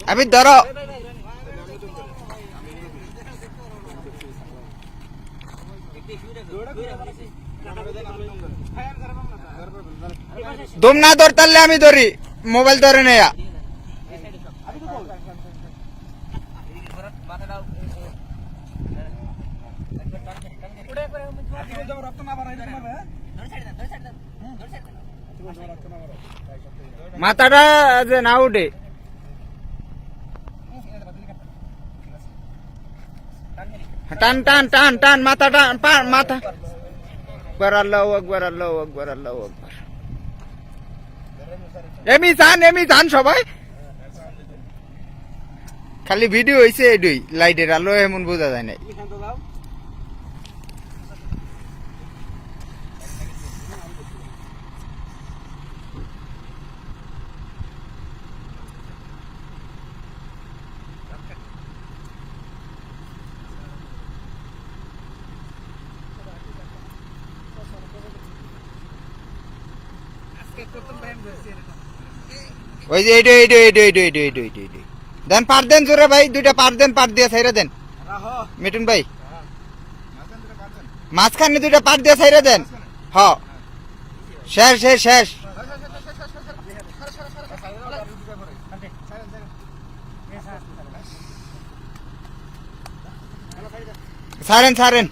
अभी धरो तुम ना धर तल्ले आमी धरी मोबाइल धरे नहीं माथाटा ना उठे टान टान टान टान माथा टान माथा अकबर अल्लाहु अकबर अल्लाहु अकबर अल्लाहु अकबर एमी जान सबाई खाली भिडियो হইছে এডই লাইটের আলো এমন বোঝা যায় না ওই যে এইটা দেন পার দেন জোরে ভাই দুইটা পার দেন পার দিয়ে ছাইরা দেন মিঠুন ভাই মাঝখানে দুইটা পার দিয়ে ছাইরা দেন হ শেষ শেষ শেষ ছাড়েন ছাড়েন